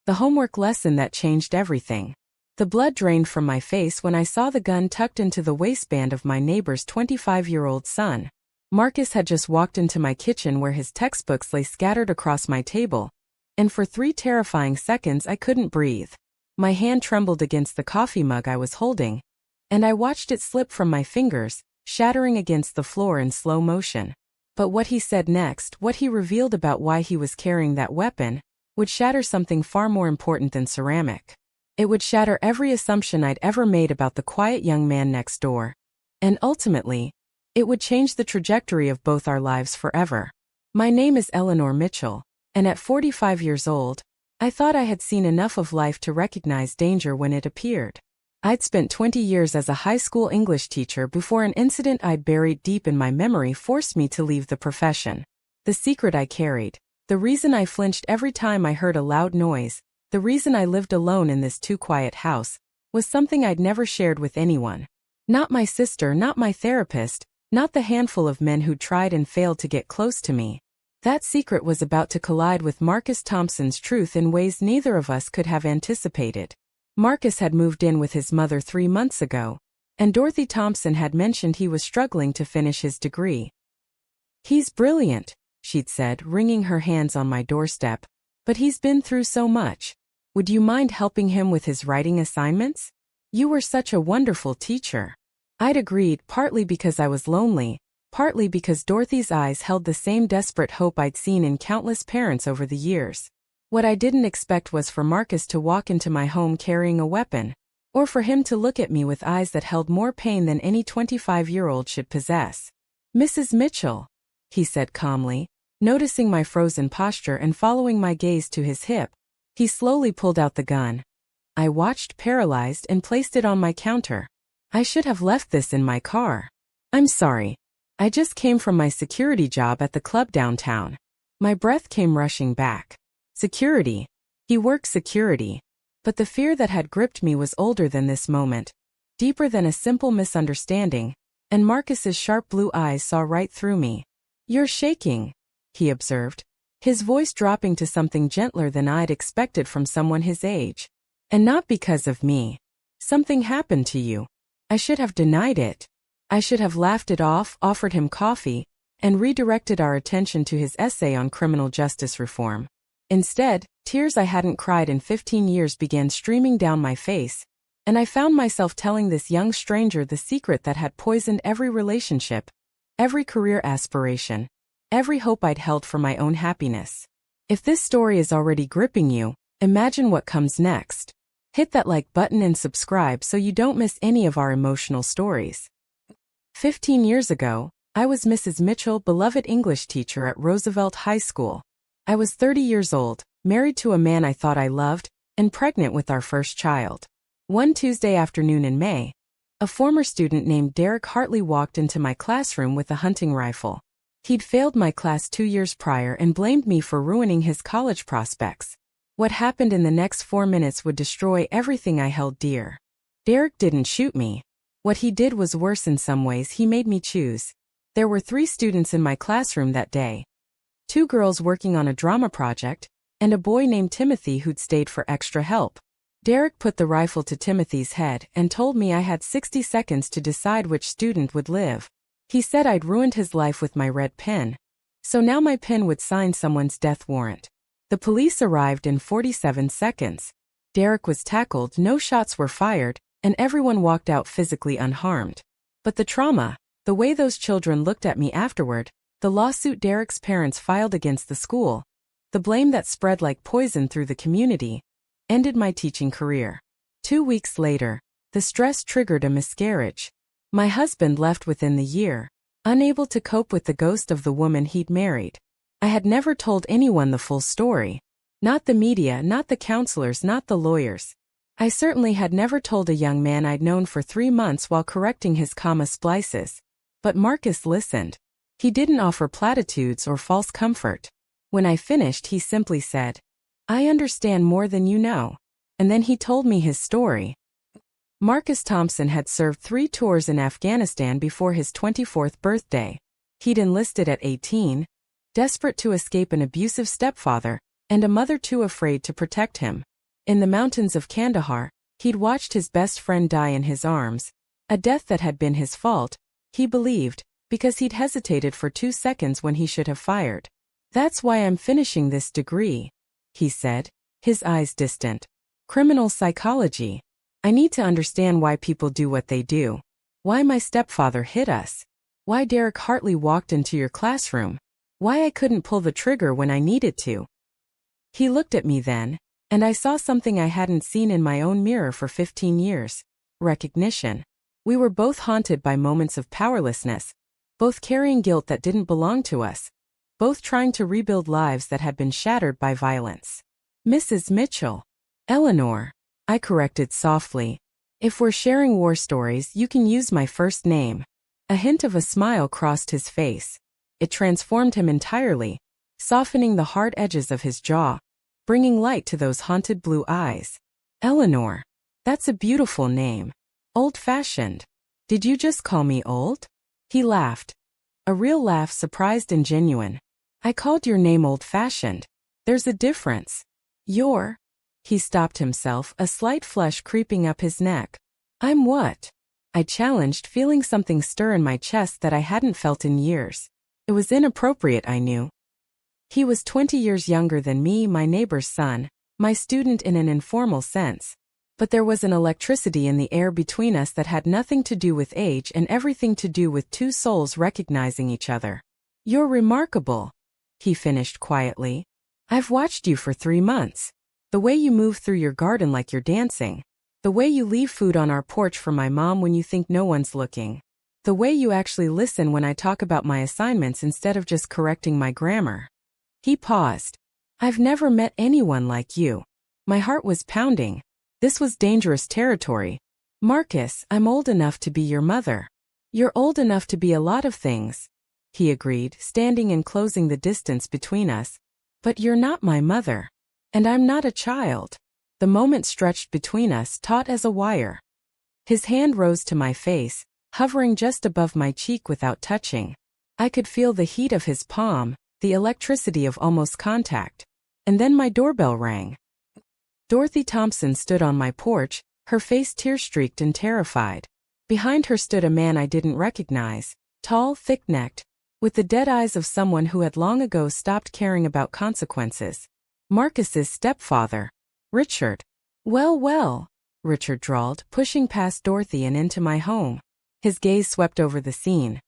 The homework lesson that changed everything. The blood drained from my face when I saw the gun tucked into the waistband of my neighbor's 25-year-old son. Marcus had just walked into my kitchen where his textbooks lay scattered across my table, and for 3 terrifying seconds I couldn't breathe. My hand trembled against the coffee mug I was holding, and I watched it slip from my fingers, shattering against the floor in slow motion. But what he said next, what he revealed about why he was carrying that weapon, would shatter something far more important than ceramic. It would shatter every assumption I'd ever made about the quiet young man next door. And ultimately, it would change the trajectory of both our lives forever. My name is Eleanor Mitchell, and at 45 years old, I thought I had seen enough of life to recognize danger when it appeared. I'd spent 20 years as a high school English teacher before an incident I'd buried deep in my memory forced me to leave the profession. The secret I carried, the reason I flinched every time I heard a loud noise, the reason I lived alone in this too-quiet house, was something I'd never shared with anyone. Not my sister, not my therapist, not the handful of men who tried and failed to get close to me. That secret was about to collide with Marcus Thompson's truth in ways neither of us could have anticipated. Marcus had moved in with his mother 3 months ago, and Dorothy Thompson had mentioned he was struggling to finish his degree. "He's brilliant," she'd said, wringing her hands on my doorstep, "but he's been through so much. Would you mind helping him with his writing assignments? You were such a wonderful teacher." I'd agreed, partly because I was lonely, partly because Dorothy's eyes held the same desperate hope I'd seen in countless parents over the years. What I didn't expect was for Marcus to walk into my home carrying a weapon, or for him to look at me with eyes that held more pain than any 25-year-old should possess. "Mrs. Mitchell," he said calmly, noticing my frozen posture and following my gaze to his hip. He slowly pulled out the gun. I watched, paralyzed, and placed it on my counter. "I should have left this in my car. I'm sorry. I just came from my security job at the club downtown." My breath came rushing back. Security. He worked security. But the fear that had gripped me was older than this moment, deeper than a simple misunderstanding, and Marcus's sharp blue eyes saw right through me. "You're shaking," he observed, his voice dropping to something gentler than I'd expected from someone his age. "And not because of me. Something happened to you." I should have denied it. I should have laughed it off, offered him coffee, and redirected our attention to his essay on criminal justice reform. Instead, tears I hadn't cried in 15 years began streaming down my face, and I found myself telling this young stranger the secret that had poisoned every relationship, every career aspiration, every hope I'd held for my own happiness. If this story is already gripping you, imagine what comes next. Hit that like button and subscribe so you don't miss any of our emotional stories. 15 years ago, I was Mrs. Mitchell, beloved English teacher at Roosevelt High School. I was 30 years old, married to a man I thought I loved, and pregnant with our first child. One Tuesday afternoon in May, a former student named Derek Hartley walked into my classroom with a hunting rifle. He'd failed my class 2 years prior and blamed me for ruining his college prospects. What happened in the next 4 minutes would destroy everything I held dear. Derek didn't shoot me. What he did was worse in some ways. He made me choose. There were 3 students in my classroom that day. 2 girls working on a drama project, and a boy named Timothy who'd stayed for extra help. Derek put the rifle to Timothy's head and told me I had 60 seconds to decide which student would live. He said I'd ruined his life with my red pen, so now my pen would sign someone's death warrant. The police arrived in 47 seconds. Derek was tackled, no shots were fired, and everyone walked out physically unharmed. But the trauma, the way those children looked at me afterward, the lawsuit Derek's parents filed against the school, the blame that spread like poison through the community, ended my teaching career. 2 weeks later, the stress triggered a miscarriage. My husband left within the year, unable to cope with the ghost of the woman he'd married. I had never told anyone the full story. Not the media, not the counselors, not the lawyers. I certainly had never told a young man I'd known for 3 months while correcting his comma splices. But Marcus listened. He didn't offer platitudes or false comfort. When I finished, he simply said, "I understand more than you know." And then he told me his story. Marcus Thompson had served 3 tours in Afghanistan before his 24th birthday. He'd enlisted at 18, desperate to escape an abusive stepfather, and a mother too afraid to protect him. In the mountains of Kandahar, he'd watched his best friend die in his arms, a death that had been his fault, he believed, because he'd hesitated for 2 seconds when he should have fired. "That's why I'm finishing this degree," he said, his eyes distant. "Criminal psychology. I need to understand why people do what they do. Why my stepfather hit us. Why Derek Hartley walked into your classroom. Why I couldn't pull the trigger when I needed to." He looked at me then, and I saw something I hadn't seen in my own mirror for 15 years. Recognition. We were both haunted by moments of powerlessness, both carrying guilt that didn't belong to us, both trying to rebuild lives that had been shattered by violence. "Mrs. Mitchell." "Eleanor," I corrected softly. "If we're sharing war stories, you can use my first name." A hint of a smile crossed his face. It transformed him entirely, softening the hard edges of his jaw, bringing light to those haunted blue eyes. "Eleanor. That's a beautiful name. Old-fashioned. Did you just call me old?" He laughed. A real laugh, surprised and genuine. "I called your name old-fashioned. There's a difference. You're—" He stopped himself, a slight flush creeping up his neck. "I'm what?" I challenged, feeling something stir in my chest that I hadn't felt in years. It was inappropriate, I knew. He was 20 years younger than me, my neighbor's son, my student in an informal sense. But there was an electricity in the air between us that had nothing to do with age and everything to do with two souls recognizing each other. "You're remarkable," he finished quietly. "I've watched you for 3 months. The way you move through your garden like you're dancing. The way you leave food on our porch for my mom when you think no one's looking. The way you actually listen when I talk about my assignments instead of just correcting my grammar." He paused. "I've never met anyone like you." My heart was pounding. This was dangerous territory. "Marcus, I'm old enough to be your mother." "You're old enough to be a lot of things," he agreed, standing and closing the distance between us. "But you're not my mother. And I'm not a child." The moment stretched between us, taut as a wire. His hand rose to my face, hovering just above my cheek without touching. I could feel the heat of his palm, the electricity of almost contact. And then my doorbell rang. Dorothy Thompson stood on my porch, her face tear-streaked and terrified. Behind her stood a man I didn't recognize, tall, thick-necked, with the dead eyes of someone who had long ago stopped caring about consequences. Marcus's stepfather. "Richard." "Well, well," Richard drawled, pushing past Dorothy and into my home. His gaze swept over the scene.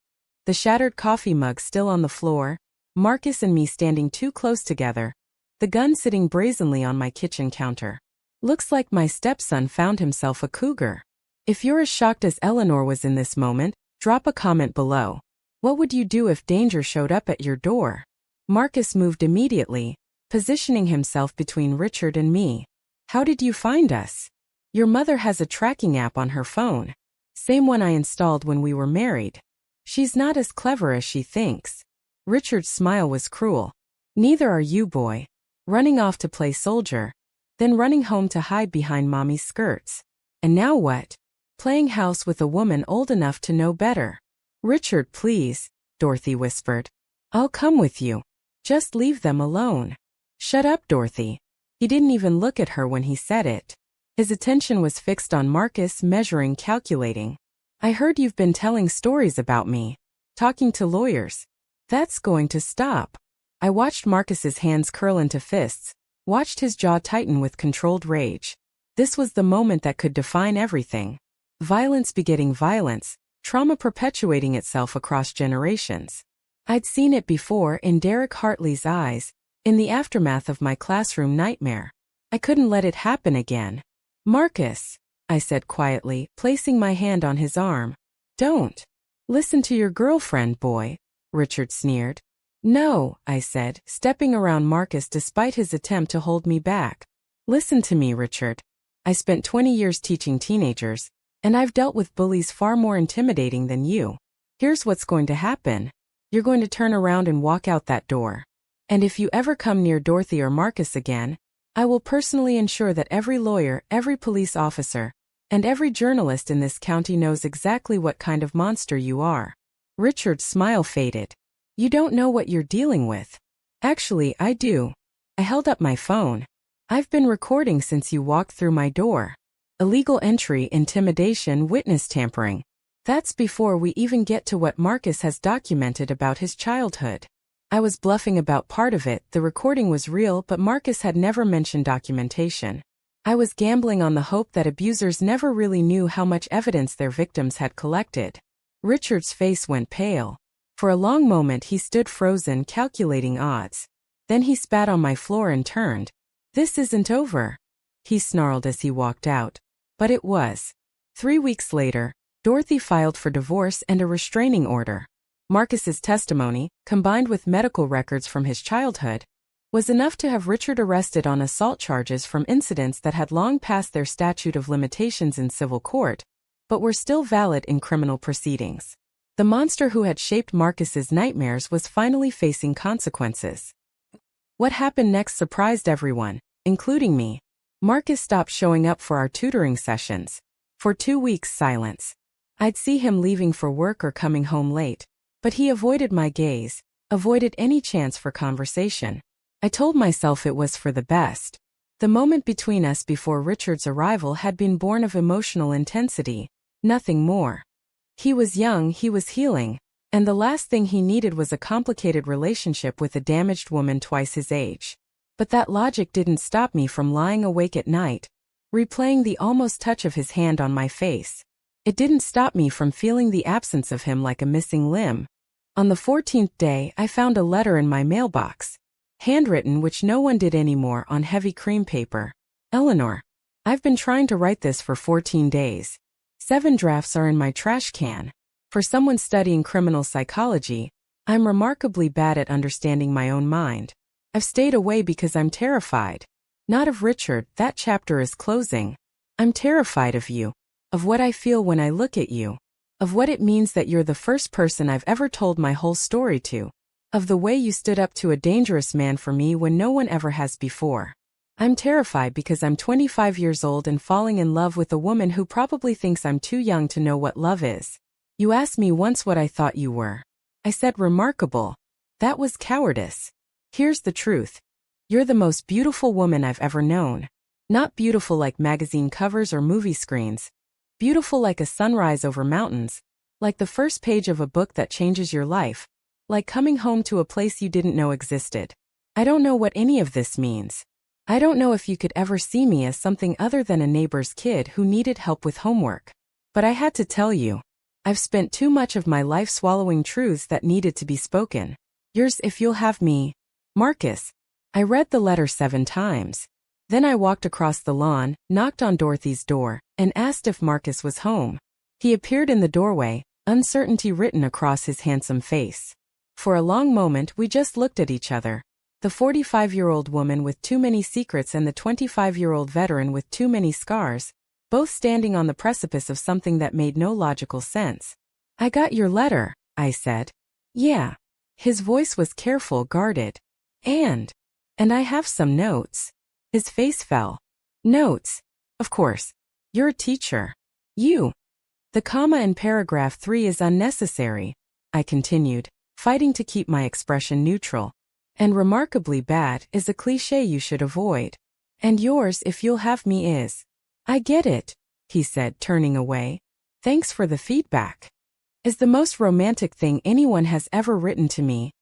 The shattered coffee mug still on the floor, Marcus and me standing too close together, the gun sitting brazenly on my kitchen counter. "Looks like my stepson found himself a cougar." If you're as shocked as Eleanor was in this moment, drop a comment below. What would you do if danger showed up at your door? Marcus moved immediately, positioning himself between Richard and me. "How did you find us?" "Your mother has a tracking app on her phone. Same one I installed when we were married. She's not as clever as she thinks." Richard's smile was cruel. "Neither are you, boy. Running off to play soldier, then running home to hide behind mommy's skirts. And now what? Playing house with a woman old enough to know better." "Richard, please," Dorothy whispered. "I'll come with you. Just leave them alone." "Shut up, Dorothy." He didn't even look at her when he said it. His attention was fixed on Marcus, measuring, calculating. "I heard you've been telling stories about me. Talking to lawyers. That's going to stop." I watched Marcus's hands curl into fists, watched his jaw tighten with controlled rage. This was the moment that could define everything. Violence begetting violence, trauma perpetuating itself across generations. I'd seen it before in Derek Hartley's eyes, in the aftermath of my classroom nightmare. I couldn't let it happen again. "Marcus," I said quietly, placing my hand on his arm. "Don't. Listen to your girlfriend, boy," Richard sneered. "No," I said, stepping around Marcus despite his attempt to hold me back. "Listen to me, Richard. I spent 20 years teaching teenagers, and I've dealt with bullies far more intimidating than you. Here's what's going to happen. You're going to turn around and walk out that door. And if you ever come near Dorothy or Marcus again, I will personally ensure that every lawyer, every police officer, and every journalist in this county knows exactly what kind of monster you are." Richard's smile faded. "You don't know what you're dealing with." "Actually, I do." I held up my phone. I've been recording since you walked through my door. Illegal entry, intimidation, witness tampering. That's before we even get to what Marcus has documented about his childhood. I was bluffing about part of it, the recording was real, but Marcus had never mentioned documentation. I was gambling on the hope that abusers never really knew how much evidence their victims had collected. Richard's face went pale. For a long moment he stood frozen, calculating odds. Then he spat on my floor and turned. "This isn't over," he snarled as he walked out. But it was. 3 weeks later, Dorothy filed for divorce and a restraining order. Marcus's testimony, combined with medical records from his childhood, was enough to have Richard arrested on assault charges from incidents that had long passed their statute of limitations in civil court, but were still valid in criminal proceedings. The monster who had shaped Marcus's nightmares was finally facing consequences. What happened next surprised everyone, including me. Marcus stopped showing up for our tutoring sessions. For 2 weeks, silence. I'd see him leaving for work or coming home late, but he avoided my gaze, avoided any chance for conversation. I told myself it was for the best. The moment between us before Richard's arrival had been born of emotional intensity, nothing more. He was young, he was healing, and the last thing he needed was a complicated relationship with a damaged woman twice his age. But that logic didn't stop me from lying awake at night, replaying the almost touch of his hand on my face. It didn't stop me from feeling the absence of him like a missing limb. On the 14th day, I found a letter in my mailbox. Handwritten, which no one did anymore, on heavy cream paper. "Eleanor, I've been trying to write this for 14 days. 7 drafts are in my trash can. For someone studying criminal psychology, I'm remarkably bad at understanding my own mind. I've stayed away because I'm terrified. Not of Richard, that chapter is closing. I'm terrified of you, of what I feel when I look at you, of what it means that you're the first person I've ever told my whole story to, of the way you stood up to a dangerous man for me when no one ever has before. I'm terrified because I'm 25 years old and falling in love with a woman who probably thinks I'm too young to know what love is. You asked me once what I thought you were. I said remarkable. That was cowardice. Here's the truth. You're the most beautiful woman I've ever known. Not beautiful like magazine covers or movie screens. Beautiful like a sunrise over mountains, like the first page of a book that changes your life, like coming home to a place you didn't know existed. I don't know what any of this means. I don't know if you could ever see me as something other than a neighbor's kid who needed help with homework. But I had to tell you. I've spent too much of my life swallowing truths that needed to be spoken. Yours if you'll have me, Marcus. I read the letter 7 times. Then I walked across the lawn, knocked on Dorothy's door, and asked if Marcus was home. He appeared in the doorway, uncertainty written across his handsome face. For a long moment we just looked at each other. The 45-year-old woman with too many secrets and the 25-year-old veteran with too many scars, both standing on the precipice of something that made no logical sense. "I got your letter," I said. "Yeah." His voice was careful, guarded. And I have some notes." His face fell. "Notes? Of course. You're a teacher. You." "The comma in paragraph 3 is unnecessary," I continued, fighting to keep my expression neutral. "And remarkably bad is a cliché you should avoid. And yours if you'll have me is." "I get it," he said, turning away. "Thanks for the feedback. Is the most romantic thing anyone has ever written to me."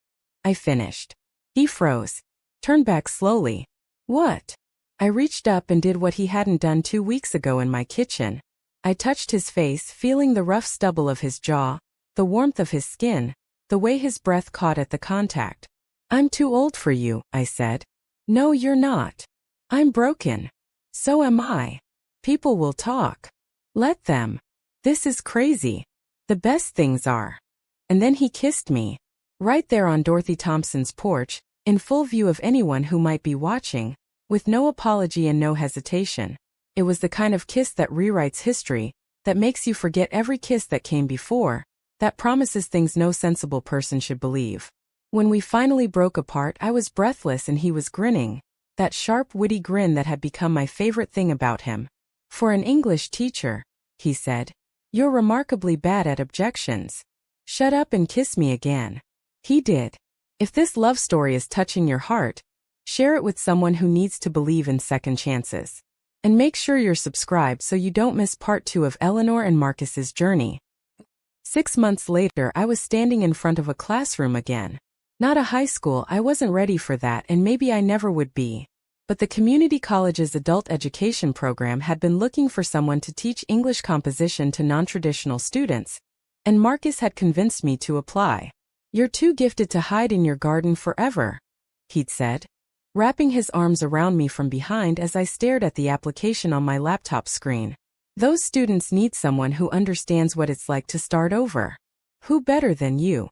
I finished. He froze. Turned back slowly. "What?" I reached up and did what he hadn't done 2 weeks ago in my kitchen. I touched his face, feeling the rough stubble of his jaw, the warmth of his skin, the way his breath caught at the contact. "I'm too old for you," I said. "No, you're not. I'm broken. So am I. People will talk. Let them. This is crazy. The best things are." And then he kissed me. Right there on Dorothy Thompson's porch, in full view of anyone who might be watching, with no apology and no hesitation. It was the kind of kiss that rewrites history, that makes you forget every kiss that came before, that promises things no sensible person should believe. When we finally broke apart, I was breathless and he was grinning, that sharp, witty grin that had become my favorite thing about him. "For an English teacher," he said, "you're remarkably bad at objections. Shut up and kiss me again." He did. If this love story is touching your heart, Share it with someone who needs to believe in second chances. And make sure you're subscribed so you don't miss part 2 of Eleanor and Marcus's journey. 6 months later, I was standing in front of a classroom again. Not a high school, I wasn't ready for that, and maybe I never would be. But the community college's adult education program had been looking for someone to teach English composition to non-traditional students, and Marcus had convinced me to apply. "You're too gifted to hide in your garden forever," he'd said, wrapping his arms around me from behind as I stared at the application on my laptop screen. "Those students need someone who understands what it's like to start over. Who better than you?"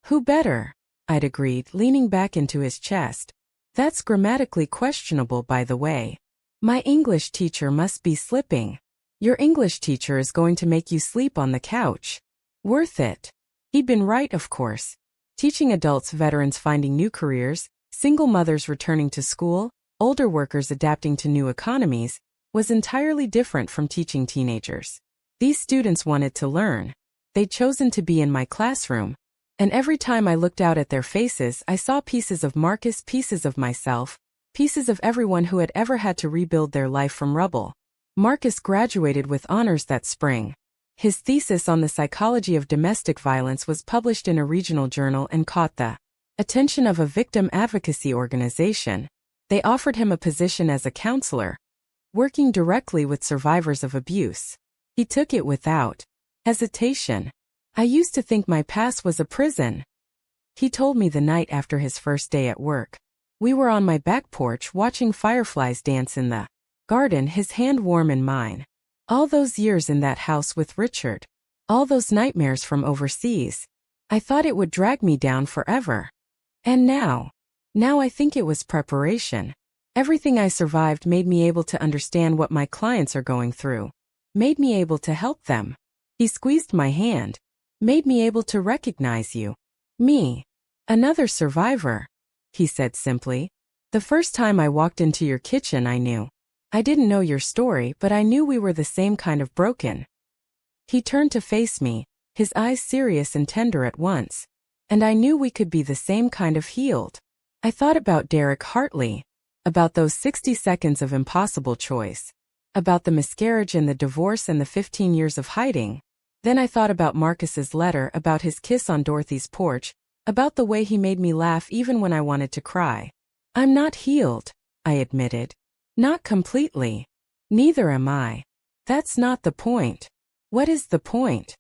"Who better?" I'd agreed, leaning back into his chest. "That's grammatically questionable, by the way. My English teacher must be slipping. Your English teacher is going to make you sleep on the couch. Worth it." He'd been right, of course. Teaching adults, veterans finding new careers, single mothers returning to school, older workers adapting to new economies, was entirely different from teaching teenagers. These students wanted to learn. They'd chosen to be in my classroom. And every time I looked out at their faces, I saw pieces of Marcus, pieces of myself, pieces of everyone who had ever had to rebuild their life from rubble. Marcus graduated with honors that spring. His thesis on the psychology of domestic violence was published in a regional journal and caught the attention of a victim advocacy organization. They offered him a position as a counselor, working directly with survivors of abuse. He took it without hesitation. "I used to think my past was a prison," he told me the night after his first day at work. We were on my back porch watching fireflies dance in the garden, his hand warm in mine. All those years in that house with Richard. All those nightmares from overseas. I thought it would drag me down forever. And now I think it was preparation. Everything I survived made me able to understand what my clients are going through. Made me able to help them." He squeezed my hand. "Made me able to recognize you. Me. Another survivor," he said simply. "The first time I walked into your kitchen, I knew. I didn't know your story, but I knew we were the same kind of broken." He turned to face me, his eyes serious and tender at once. And I knew we could be the same kind of healed. I thought about Derek Hartley, about those 60 seconds of impossible choice, about the miscarriage and the divorce and the 15 years of hiding. Then I thought about Marcus's letter, about his kiss on Dorothy's porch, about the way he made me laugh even when I wanted to cry. "I'm not healed," I admitted. "Not completely. Neither am I. That's not the point." "What is the point?"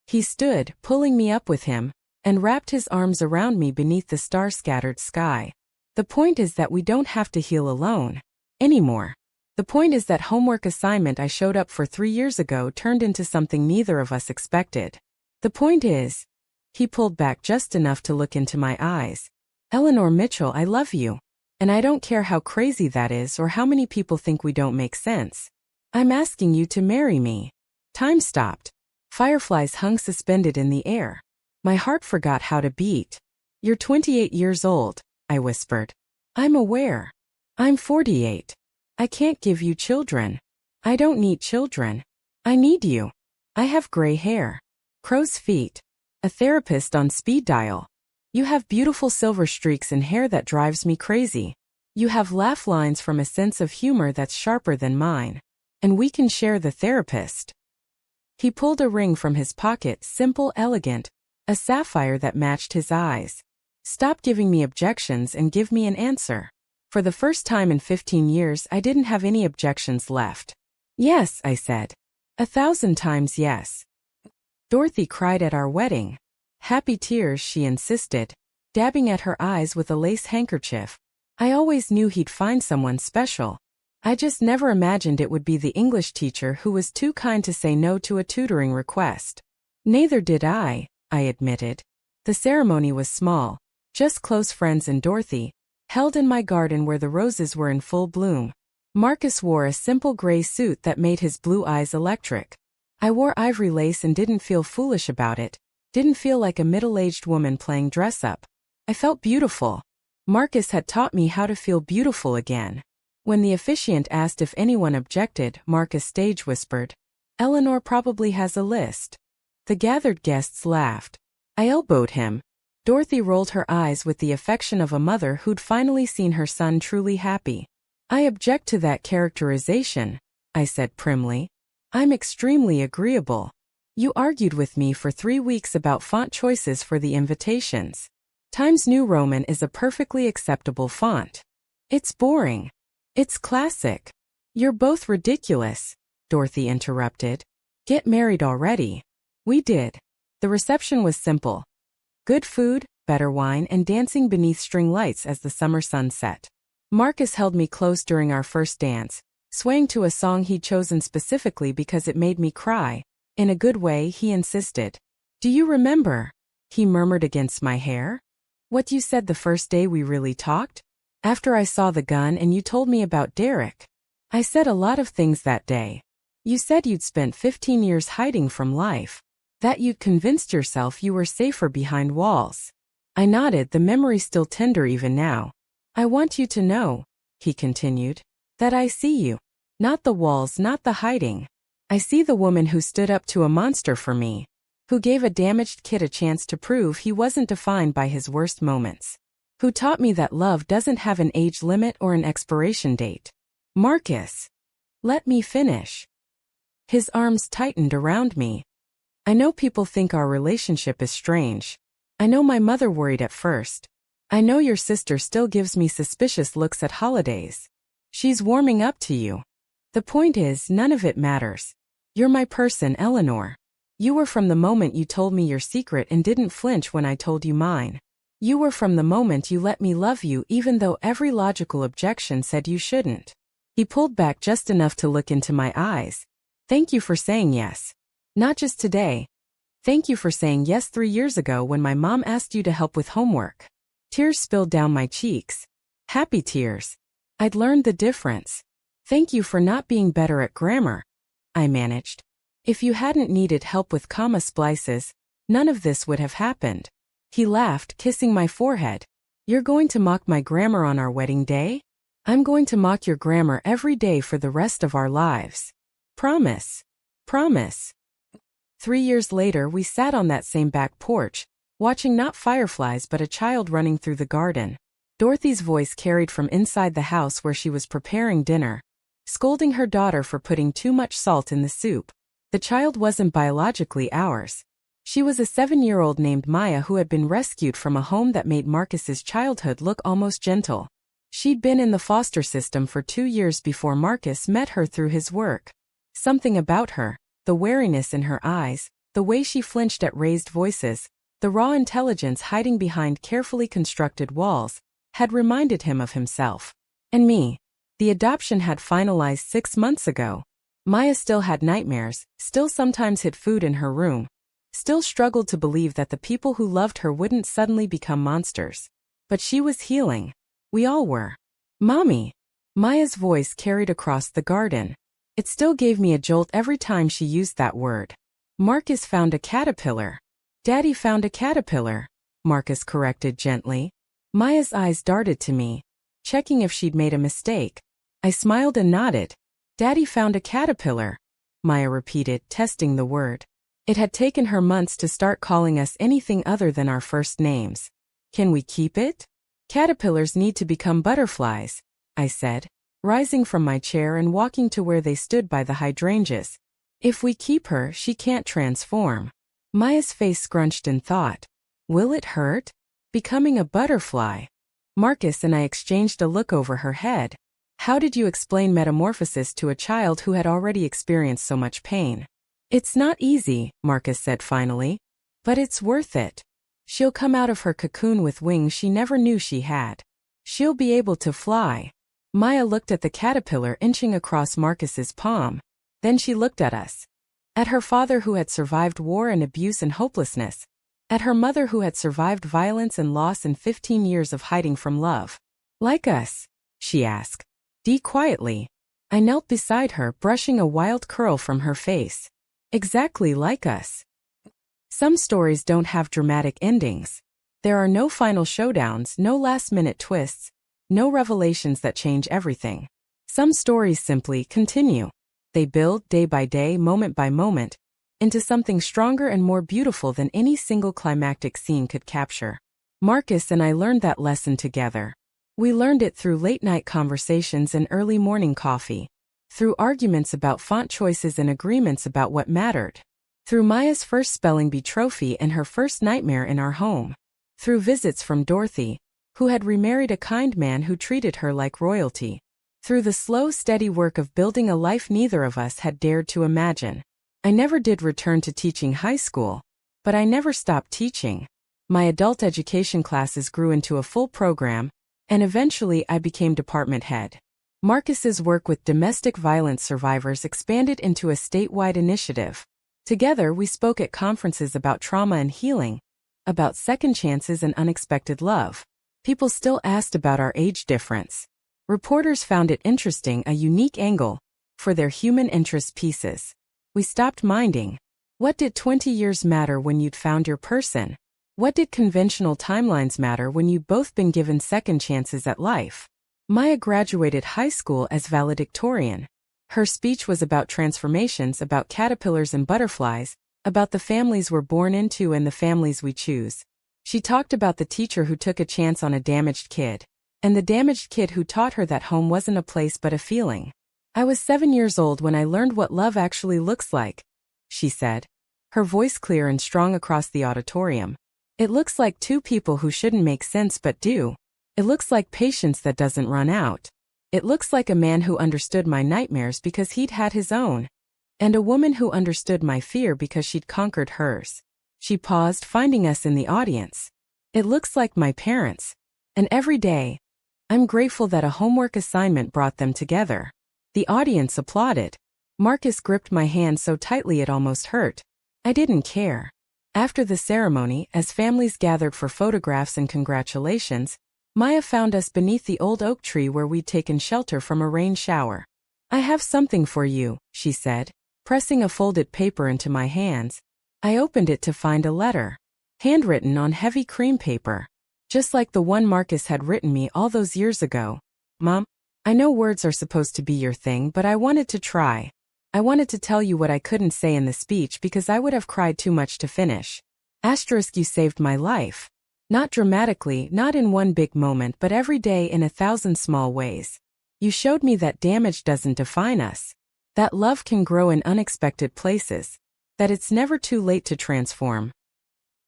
He stood, pulling me up with him, and wrapped his arms around me beneath the star-scattered sky. "The point is that we don't have to heal alone anymore. The point is that homework assignment I showed up for 3 years ago turned into something neither of us expected. The point is," he pulled back just enough to look into my eyes, "Eleanor Mitchell, I love you. And I don't care how crazy that is or how many people think we don't make sense. I'm asking you to marry me." Time stopped. Fireflies hung suspended in the air. My heart forgot how to beat. "You're 28 years old," I whispered. "I'm aware. I'm 48. I can't give you children. I don't need children. I need you. I have gray hair, crow's feet, a therapist on speed dial. You have beautiful silver streaks in hair that drives me crazy. You have laugh lines from a sense of humor that's sharper than mine. And we can share the therapist." He pulled a ring from his pocket, simple, elegant, a sapphire that matched his eyes. "Stop giving me objections and give me an answer." For the first time in 15 years, I didn't have any objections left. "Yes," I said. 1,000 times yes. Dorothy cried at our wedding. Happy tears, she insisted, dabbing at her eyes with a lace handkerchief. I always knew he'd find someone special. I just never imagined it would be the English teacher who was too kind to say no to a tutoring request. Neither did I admitted. The ceremony was small, just close friends and Dorothy, held in my garden where the roses were in full bloom. Marcus wore a simple gray suit that made his blue eyes electric. I wore ivory lace and didn't feel foolish about it, didn't feel like a middle-aged woman playing dress-up. I felt beautiful. Marcus had taught me how to feel beautiful again. When the officiant asked if anyone objected, Marcus stage whispered, "Eleanor probably has a list." The gathered guests laughed. I elbowed him. Dorothy rolled her eyes with the affection of a mother who'd finally seen her son truly happy. I object to that characterization, I said primly. I'm extremely agreeable. You argued with me for 3 weeks about font choices for the invitations. Times New Roman is a perfectly acceptable font. It's boring. It's classic. You're both ridiculous, Dorothy interrupted. Get married already. We did. The reception was simple. Good food, better wine, and dancing beneath string lights as the summer sun set. Marcus held me close during our first dance, swaying to a song he'd chosen specifically because it made me cry. In a good way, he insisted. Do you remember? He murmured against my hair. What you said the first day we really talked? After I saw the gun and you told me about Derek. I said a lot of things that day. You said you'd spent 15 years hiding from life. That you'd convinced yourself you were safer behind walls. I nodded, the memory still tender even now. I want you to know, he continued, that I see you. Not the walls, not the hiding. I see the woman who stood up to a monster for me, who gave a damaged kid a chance to prove he wasn't defined by his worst moments, who taught me that love doesn't have an age limit or an expiration date. Marcus. Let me finish. His arms tightened around me. I know people think our relationship is strange. I know my mother worried at first. I know your sister still gives me suspicious looks at holidays. She's warming up to you. The point is, none of it matters. You're my person, Eleanor. You were from the moment you told me your secret and didn't flinch when I told you mine. You were from the moment you let me love you even though every logical objection said you shouldn't. He pulled back just enough to look into my eyes. Thank you for saying yes. Not just today. Thank you for saying yes 3 years ago when my mom asked you to help with homework. Tears spilled down my cheeks. Happy tears. I'd learned the difference. Thank you for not being better at grammar. I managed. If you hadn't needed help with comma splices, none of this would have happened. He laughed, kissing my forehead. You're going to mock my grammar on our wedding day? I'm going to mock your grammar every day for the rest of our lives. Promise. Promise. 3 years later, we sat on that same back porch, watching not fireflies but a child running through the garden. Dorothy's voice carried from inside the house where she was preparing dinner, scolding her daughter for putting too much salt in the soup. The child wasn't biologically ours. She was a 7-year-old named Maya who had been rescued from a home that made Marcus's childhood look almost gentle. She'd been in the foster system for 2 years before Marcus met her through his work. Something about her, the wariness in her eyes, the way she flinched at raised voices, the raw intelligence hiding behind carefully constructed walls, had reminded him of himself. And me. The adoption had finalized 6 months ago. Maya still had nightmares, still sometimes hid food in her room, still struggled to believe that the people who loved her wouldn't suddenly become monsters. But she was healing. We all were. Mommy. Maya's voice carried across the garden. It still gave me a jolt every time she used that word. Marcus found a caterpillar. Daddy found a caterpillar, Marcus corrected gently. Maya's eyes darted to me, checking if she'd made a mistake. I smiled and nodded. Daddy found a caterpillar, Maya repeated, testing the word. It had taken her months to start calling us anything other than our first names. Can we keep it? Caterpillars need to become butterflies, I said, rising from my chair and walking to where they stood by the hydrangeas. If we keep her, she can't transform. Maya's face scrunched in thought. Will it hurt? Becoming a butterfly. Marcus and I exchanged a look over her head. How did you explain metamorphosis to a child who had already experienced so much pain? It's not easy, Marcus said finally. But it's worth it. She'll come out of her cocoon with wings she never knew she had. She'll be able to fly. Maya looked at the caterpillar inching across Marcus's palm. Then she looked at us. At her father who had survived war and abuse and hopelessness. At her mother who had survived violence and loss and 15 years of hiding from love. Like us? She asked. Quietly. I knelt beside her, brushing a wild curl from her face. Exactly like us. Some stories don't have dramatic endings. There are no final showdowns, no last-minute twists, no revelations that change everything. Some stories simply continue. They build, day by day, moment by moment, into something stronger and more beautiful than any single climactic scene could capture. Marcus and I learned that lesson together. We learned it through late-night conversations and early morning coffee, through arguments about font choices and agreements about what mattered, through Maya's first spelling bee trophy and her first nightmare in our home, through visits from Dorothy, who had remarried a kind man who treated her like royalty, through the slow, steady work of building a life neither of us had dared to imagine. I never did return to teaching high school, but I never stopped teaching. My adult education classes grew into a full program, and eventually I became department head. Marcus's work with domestic violence survivors expanded into a statewide initiative. Together we spoke at conferences about trauma and healing, about second chances and unexpected love. People still asked about our age difference. Reporters found it interesting, a unique angle, for their human interest pieces. We stopped minding. What did 20 years matter when you'd found your person? What did conventional timelines matter when you'd both been given second chances at life? Maya graduated high school as valedictorian. Her speech was about transformations, about caterpillars and butterflies, about the families we're born into and the families we choose. She talked about the teacher who took a chance on a damaged kid, and the damaged kid who taught her that home wasn't a place but a feeling. I was 7 years old when I learned what love actually looks like, she said, her voice clear and strong across the auditorium. It looks like two people who shouldn't make sense but do. It looks like patience that doesn't run out. It looks like a man who understood my nightmares because he'd had his own, and a woman who understood my fear because she'd conquered hers. She paused, finding us in the audience. It looks like my parents. And every day, I'm grateful that a homework assignment brought them together. The audience applauded. Marcus gripped my hand so tightly it almost hurt. I didn't care. After the ceremony, as families gathered for photographs and congratulations, Maya found us beneath the old oak tree where we'd taken shelter from a rain shower. I have something for you, she said, pressing a folded paper into my hands. I opened it to find a letter, handwritten on heavy cream paper, just like the one Marcus had written me all those years ago. Mom, I know words are supposed to be your thing, but I wanted to try. I wanted to tell you what I couldn't say in the speech because I would have cried too much to finish. Asterisk, you saved my life. Not dramatically, not in one big moment, but every day in 1,000 small ways. You showed me that damage doesn't define us. That love can grow in unexpected places. That it's never too late to transform.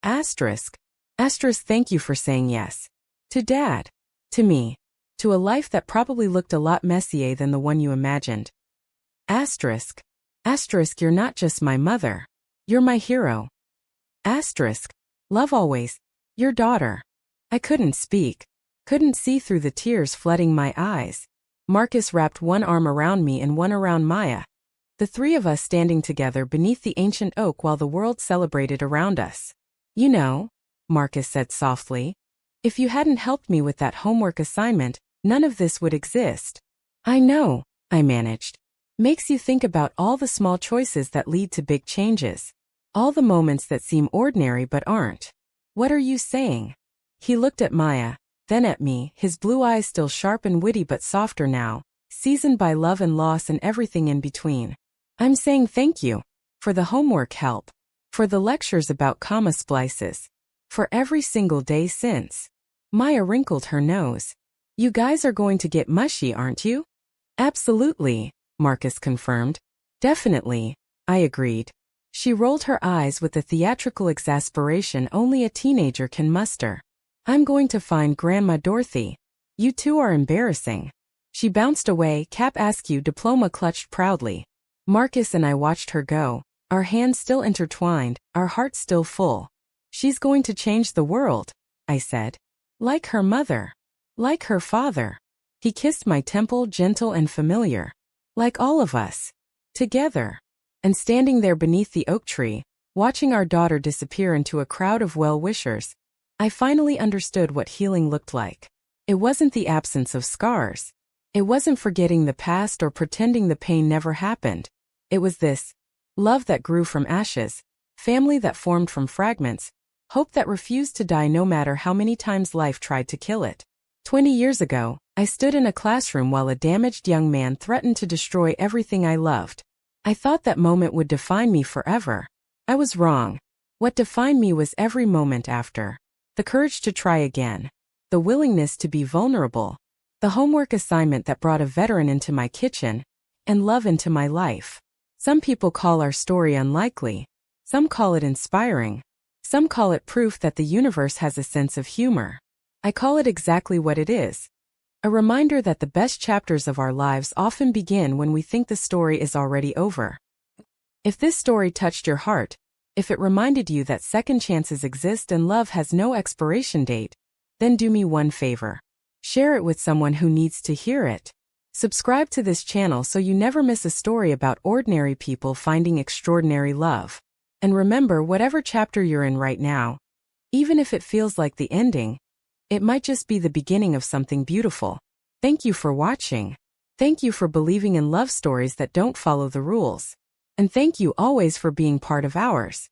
Asterisk. Asterisk, thank you for saying yes. To Dad. To me. To a life that probably looked a lot messier than the one you imagined. Asterisk. Asterisk, you're not just my mother. You're my hero. Asterisk. Love always. Your daughter. I couldn't speak. Couldn't see through the tears flooding my eyes. Marcus wrapped one arm around me and one around Maya. The three of us standing together beneath the ancient oak while the world celebrated around us. You know, Marcus said softly, if you hadn't helped me with that homework assignment, none of this would exist. I know, I managed. Makes you think about all the small choices that lead to big changes. All the moments that seem ordinary but aren't. What are you saying? He looked at Maya, then at me, his blue eyes still sharp and witty but softer now, seasoned by love and loss and everything in between. I'm saying thank you. For the homework help. For the lectures about comma splices. For every single day since. Maya wrinkled her nose. You guys are going to get mushy, aren't you? Absolutely, Marcus confirmed. Definitely, I agreed. She rolled her eyes with the theatrical exasperation only a teenager can muster. I'm going to find Grandma Dorothy. You two are embarrassing. She bounced away, cap askew, diploma clutched proudly. Marcus and I watched her go, our hands still intertwined, our hearts still full. She's going to change the world, I said. Like her mother. Like her father. He kissed my temple, gentle and familiar. Like all of us. Together. And standing there beneath the oak tree, watching our daughter disappear into a crowd of well-wishers, I finally understood what healing looked like. It wasn't the absence of scars. It wasn't forgetting the past or pretending the pain never happened. It was this love that grew from ashes, family that formed from fragments, hope that refused to die no matter how many times life tried to kill it. 20 years ago, I stood in a classroom while a damaged young man threatened to destroy everything I loved. I thought that moment would define me forever. I was wrong. What defined me was every moment after. the courage to try again, the willingness to be vulnerable, the homework assignment that brought a veteran into my kitchen, and love into my life. Some people call our story unlikely. Some call it inspiring. Some call it proof that the universe has a sense of humor. I call it exactly what it is. A reminder that the best chapters of our lives often begin when we think the story is already over. If this story touched your heart, if it reminded you that second chances exist and love has no expiration date, then do me one favor. Share it with someone who needs to hear it. Subscribe to this channel so you never miss a story about ordinary people finding extraordinary love. And remember, whatever chapter you're in right now, even if it feels like the ending, it might just be the beginning of something beautiful. Thank you for watching. Thank you for believing in love stories that don't follow the rules. And thank you always for being part of ours.